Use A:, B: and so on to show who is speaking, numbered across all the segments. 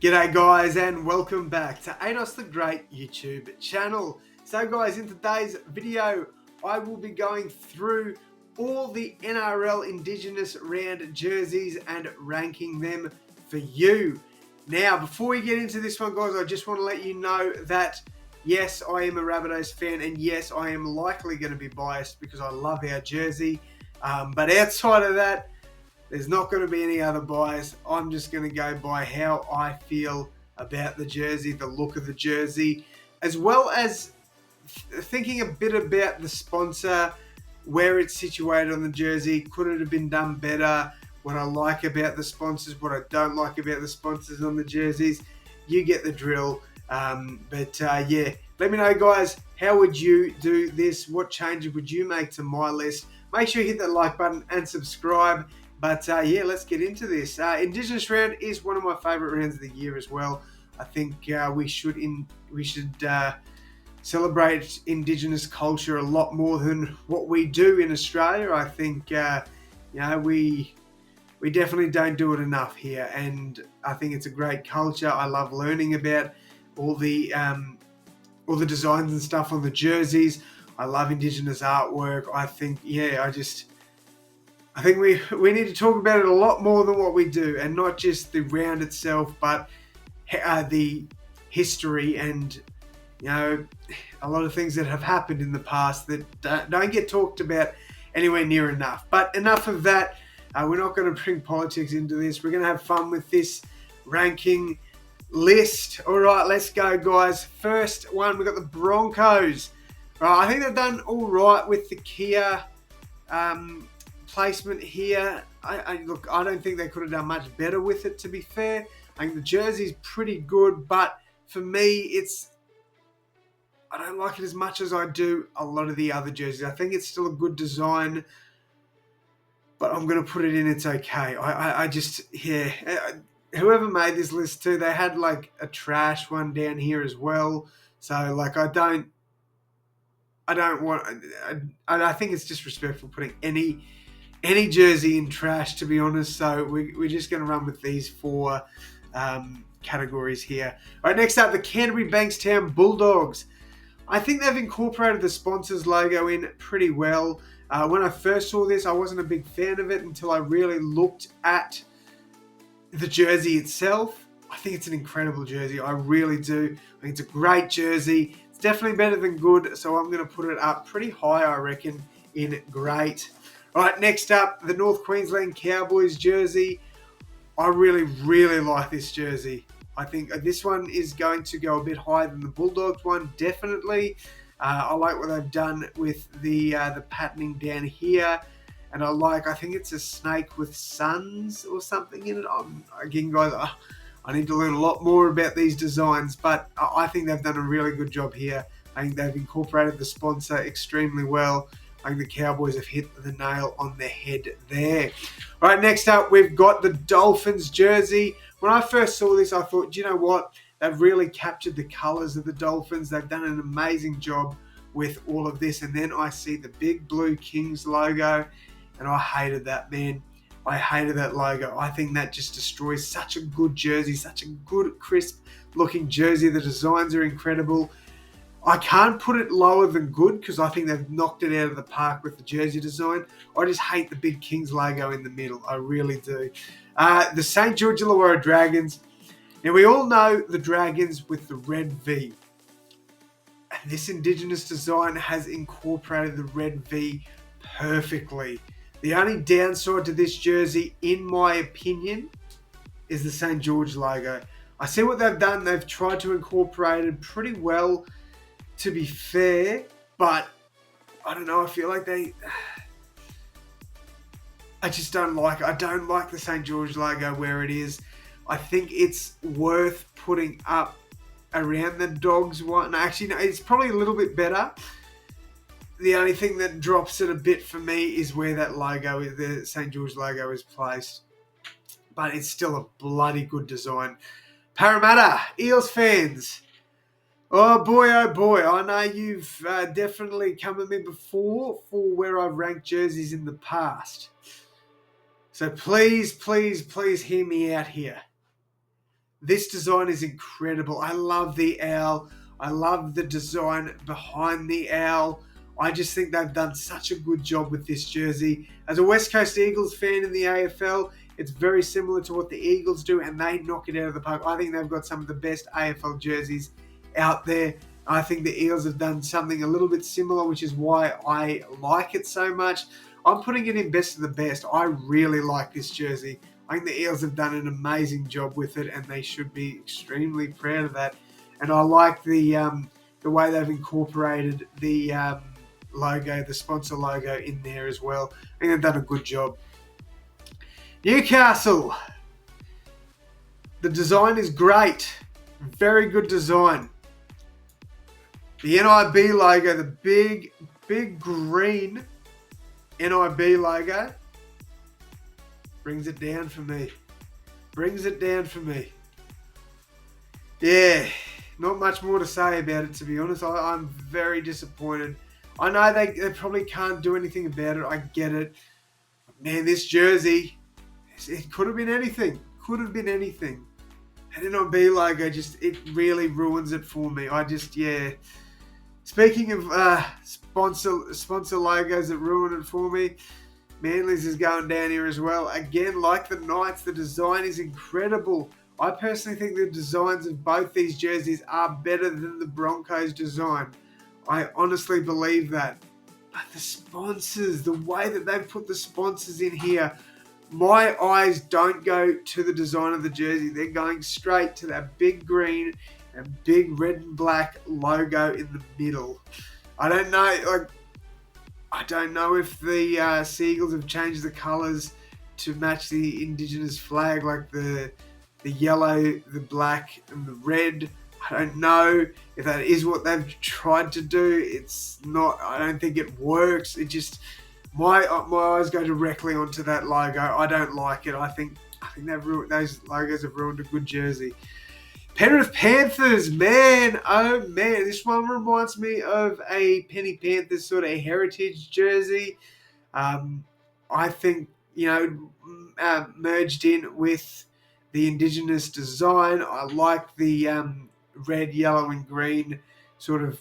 A: G'day guys and welcome back to AdosTheGreat YouTube channel. So guys, in today's video I will be going through all the NRL Indigenous round jerseys and ranking them for you. Now before we get into this one guys, I just want to let you know that yes, I am a Rabbitohs fan and yes, I am likely going to be biased because I love our jersey. But outside of that, there's not going to be any other bias. I'm just going to go by how I feel about the jersey, the look of the jersey, as well as thinking a bit about the sponsor, where it's situated on the jersey. Could it have been done better? What I like about the sponsors, what I don't like about the sponsors on the jerseys. You get the drill. Yeah, let me know guys, how would you do this? What changes would you make to my list? Make sure you hit that like button and subscribe. But yeah, let's get into this. Indigenous round is one of my favourite rounds of the year as well. I think we should celebrate Indigenous culture a lot more than what we do in Australia. I think we definitely don't do it enough here, and I think it's a great culture. I love learning about all the designs and stuff on the jerseys. I love Indigenous artwork. I think we need to talk about it a lot more than what we do, and not just the round itself, but the history and a lot of things that have happened in the past that don't get talked about anywhere near enough. But enough of that. We're not going to bring politics into this. We're going to have fun with this ranking list. All right, let's go, guys. First one, we've got the Broncos. All right, I think they've done all right with the Kia placement here. I don't think they could have done much better with it, to be fair. I think the jersey's pretty good, but for me, I don't like it as much as I do a lot of the other jerseys. I think it's still a good design, but I'm going to put it in, it's okay. Whoever made this list too, they had like a trash one down here as well. So like, I think it's disrespectful putting any jersey in trash, to be honest. So we're just going to run with these four categories here. All right, next up, the Canterbury Bankstown Bulldogs. I think they've incorporated the sponsors logo in pretty well. When I first saw this, I wasn't a big fan of it until I really looked at the jersey itself. I think it's an incredible jersey. I really do. I think it's a great jersey. It's definitely better than good, so I'm going to put it up pretty high, I reckon, in great. All right, next up, the North Queensland Cowboys jersey. I really, really like this jersey. I think this one is going to go a bit higher than the Bulldogs one, definitely. I like what they've done with the patterning down here. And I think it's a snake with suns or something in it. Again, guys, I need to learn a lot more about these designs, but I think they've done a really good job here. I think they've incorporated the sponsor extremely well. I think the Cowboys have hit the nail on the head there. All right, next up, we've got the Dolphins jersey. When I first saw this, I thought, do you know what? They've really captured the colours of the Dolphins. They've done an amazing job with all of this. And then I see the big blue Kings logo, and I hated that, man. I hated that logo. I think that just destroys such a good jersey, such a good, crisp-looking jersey. The designs are incredible. I can't put it lower than good because I think they've knocked it out of the park with the jersey design. I just hate the big Kings logo in the middle. I really do. The St. George Illawarra Dragons. Now, we all know the Dragons with the red V. And this Indigenous design has incorporated the red V perfectly. The only downside to this jersey, in my opinion, is the St. George logo. I see what they've done. They've tried to incorporate it pretty well, to be fair, but I don't know. I feel like I just don't like it. I don't like the St. George logo where it is. I think it's worth putting up around the Dogs one. Actually, no, it's probably a little bit better. The only thing that drops it a bit for me is where that logo, the St. George logo, is placed. But it's still a bloody good design. Parramatta, Eels fans. Oh boy, I know you've definitely come at me before for where I've ranked jerseys in the past. So please hear me out here. This design is incredible. I love the owl. I love the design behind the owl. I just think they've done such a good job with this jersey. As a West Coast Eagles fan in the AFL, it's very similar to what the Eagles do, and they knock it out of the park. I think they've got some of the best AFL jerseys out there. I think the Eagles have done something a little bit similar, which is why I like it so much. I'm putting it in best of the best. I really like this jersey. I think the Eagles have done an amazing job with it, and they should be extremely proud of that. And I like the way they've incorporated the logo, the sponsor logo in there as well. I think they've done a good job. Newcastle. The design is great. Very good design. The NIB logo, the big green NIB logo, brings it down for me. Yeah, not much more to say about it, to be honest. I'm very disappointed. I know they probably can't do anything about it. I get it. Man, this jersey, it could have been anything. And NIB logo, it really ruins it for me. Speaking of sponsor logos that ruin it for me, Manly's is going down here as well. Again, like the Knights, the design is incredible. I personally think the designs of both these jerseys are better than the Broncos design. I honestly believe that. But the sponsors, the way that they've put the sponsors in here, my eyes don't go to the design of the jersey. They're going straight to that big green and big red and black logo in the middle. I don't know if the Seagulls have changed the colours to match the Indigenous flag, like the yellow, the black, and the red. I don't know if that is what they've tried to do. It's not. I don't think it works. It just my eyes go directly onto that logo. I don't like it. I think those logos have ruined a good jersey. Penrith Panthers, man, oh man, this one reminds me of a Penny Panthers sort of heritage jersey. I think, merged in with the Indigenous design. I like the red, yellow, and green sort of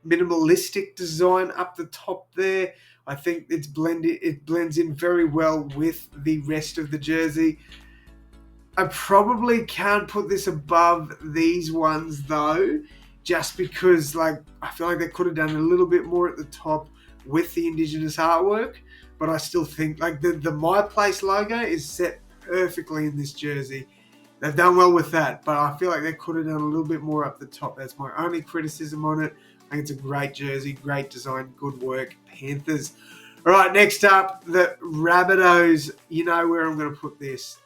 A: minimalistic design up the top there. I think it blends in very well with the rest of the jersey. I probably can't put this above these ones though, just because I feel like they could have done a little bit more at the top with the Indigenous artwork, but I still think the My Place logo is set perfectly in this jersey. They've done well with that, but I feel like they could have done a little bit more up the top. That's my only criticism on it. I think it's a great jersey, great design, good work, Panthers. All right, next up, the Rabbitohs. You know where I'm going to put this.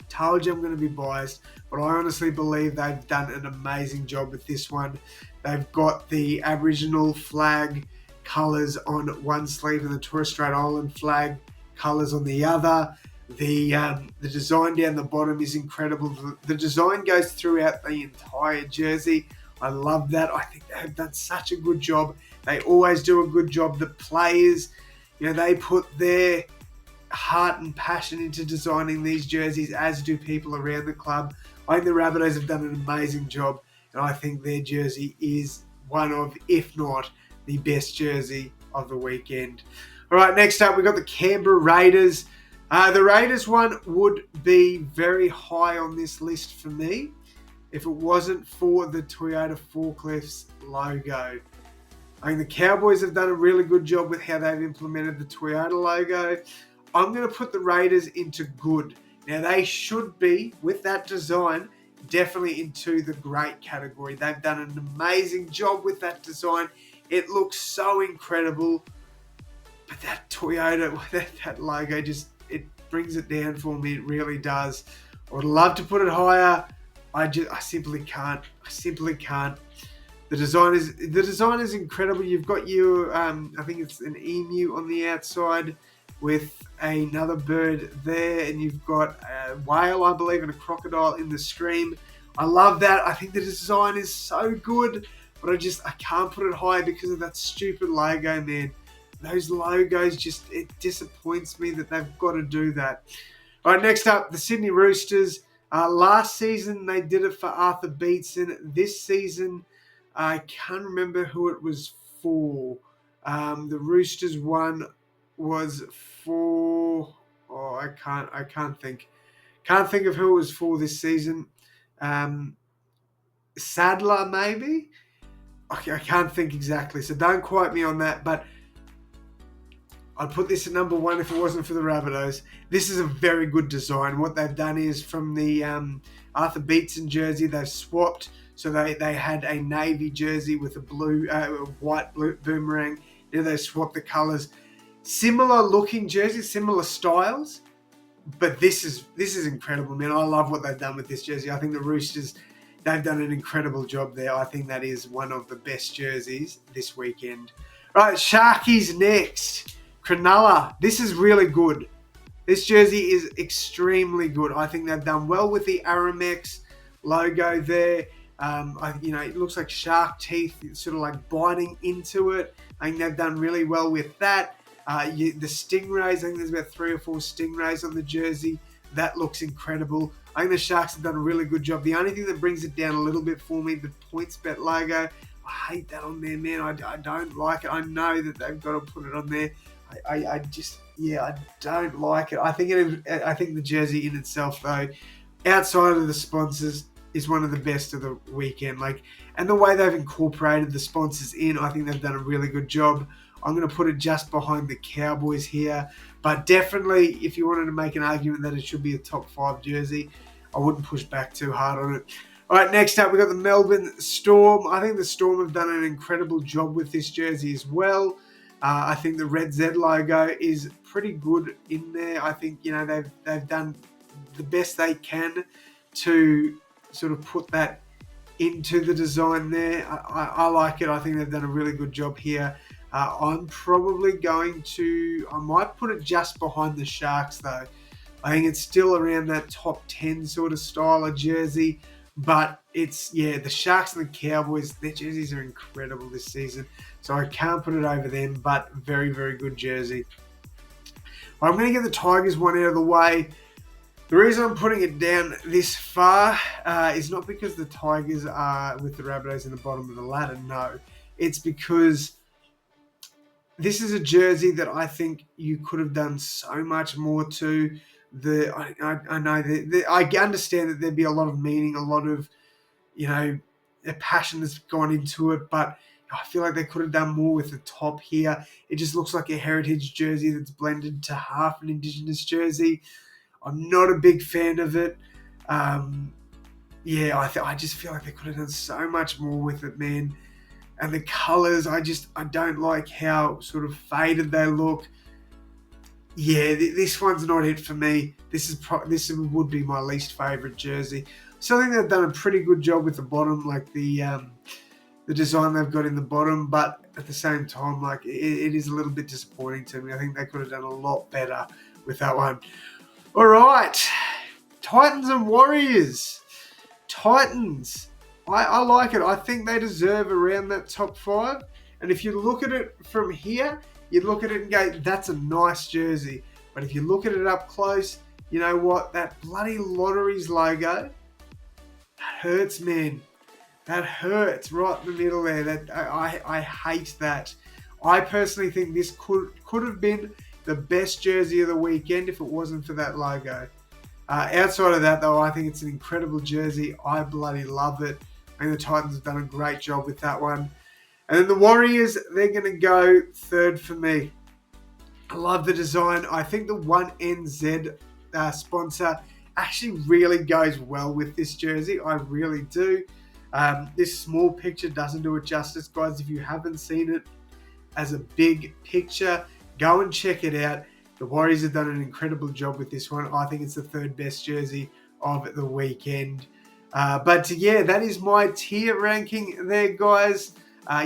A: Told you I'm going to be biased, but I honestly believe they've done an amazing job with this one. They've got the Aboriginal flag colours on one sleeve and the Torres Strait Island flag colours on the other. The design down the bottom is incredible. The design goes throughout the entire jersey. I love that. I think they've done such a good job. They always do a good job. The players, they put their heart and passion into designing these jerseys, as do people around the club. I think the Rabbitohs have done an amazing job, and I think their jersey is one of, if not, the best jersey of the weekend. All right, next up, we've got the Canberra Raiders. The Raiders one would be very high on this list for me if it wasn't for the Toyota Forklifts logo. I think the Cowboys have done a really good job with how they've implemented the Toyota logo. I'm going to put the Raiders into good. Now, they should be, with that design, definitely into the great category. They've done an amazing job with that design. It looks so incredible. But that Toyota, that logo, it brings it down for me. It really does. I would love to put it higher. I simply can't. The design is incredible. You've got I think it's an emu on the outside with another bird there, and you've got a whale, I believe, and a crocodile in the stream. I love that. I think the design is so good, but I can't put it higher because of that stupid logo, man. Those logos it disappoints me that they've got to do that. All right, next up, the Sydney Roosters. Last season, they did it for Arthur Beetson. This season, I can't remember who it was for. The Roosters one was for... Oh, I can't think. Can't think of who it was for this season. Sadler, maybe? I can't think exactly, so don't quote me on that, but I'd put this at number 1 if it wasn't for the Rabbitohs. This is a very good design. What they've done is from the Arthur Beetson jersey, they've swapped. So they had a navy jersey with a white boomerang. Now they swapped the colours. Similar looking jerseys, similar styles, but this is incredible, man. I love what they've done with this jersey. I think the Roosters, they've done an incredible job there. I think that is one of the best jerseys this weekend. Right, Sharkies next. Cronulla. This is really good. This jersey is extremely good. I think they've done well with the Aramex logo there. It looks like shark teeth sort of like biting into it. I think they've done really well with that. The stingrays, I think there's about 3 or 4 stingrays on the jersey. That looks incredible. I think the Sharks have done a really good job. The only thing that brings it down a little bit for me, the PointsBet logo, I hate that on there, man. I don't like it. I know that they've got to put it on there. I don't like it. I think the jersey in itself, though, outside of the sponsors, is one of the best of the weekend. And the way they've incorporated the sponsors in, I think they've done a really good job. I'm going to put it just behind the Cowboys here. But definitely, if you wanted to make an argument that it should be a top 5 jersey, I wouldn't push back too hard on it. All right, next up, we've got the Melbourne Storm. I think the Storm have done an incredible job with this jersey as well. I think the Red Z logo is pretty good in there. I think, they've done the best they can to sort of put that into the design there. I like it. I think they've done a really good job here. I'm probably I might put it just behind the Sharks though. I think it's still around that top 10 sort of style of jersey, but the Sharks and the Cowboys, their jerseys are incredible this season. So I can't put it over them, but very, very good jersey. I'm going to get the Tigers one out of the way. The reason I'm putting it down this far is not because the Tigers are with the Rabbitohs in the bottom of the ladder. No, it's because this is a jersey that I think you could have done so much more to. I know I understand that there'd be a lot of meaning, a lot of, a passion that's gone into it, but I feel like they could have done more with the top here. It just looks like a heritage jersey that's blended to half an Indigenous jersey. I'm not a big fan of it. I just feel like they could have done so much more with it, man. And the colours, I don't like how sort of faded they look. Yeah, this one's not it for me. This would be my least favourite jersey. So I think they've done a pretty good job with the bottom, like the design they've got in the bottom. But at the same time, it is a little bit disappointing to me. I think they could have done a lot better with that one. All right, Titans and Warriors. Titans, I like it. I think they deserve around that top 5. And if you look at it from here, you'd look at it and go, that's a nice jersey. But if you look at it up close, you know what? That bloody Lotteries logo, that hurts, man. That hurts right in the middle there. I hate that. I personally think this could have been the best jersey of the weekend if it wasn't for that logo. Outside of that, though, I think it's an incredible jersey. I bloody love it. I think the Titans have done a great job with that one. And then the Warriors, they're going to go third for me. I love the design. I think the 1NZ sponsor actually really goes well with this jersey. I really do. This small picture doesn't do it justice, guys. If you haven't seen it as a big picture, go and check it out. The Warriors have done an incredible job with this one. I think it's the 3rd best jersey of the weekend. But that is my tier ranking there, guys.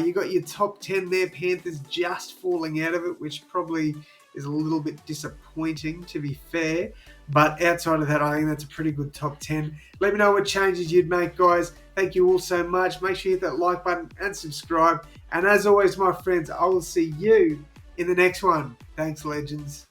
A: You got your top 10 there. Panthers just falling out of it, which probably is a little bit disappointing, to be fair. But outside of that, I think that's a pretty good top 10. Let me know what changes you'd make, guys. Thank you all so much. Make sure you hit that like button and subscribe. And as always, my friends, I will see you in the next one. Thanks, legends.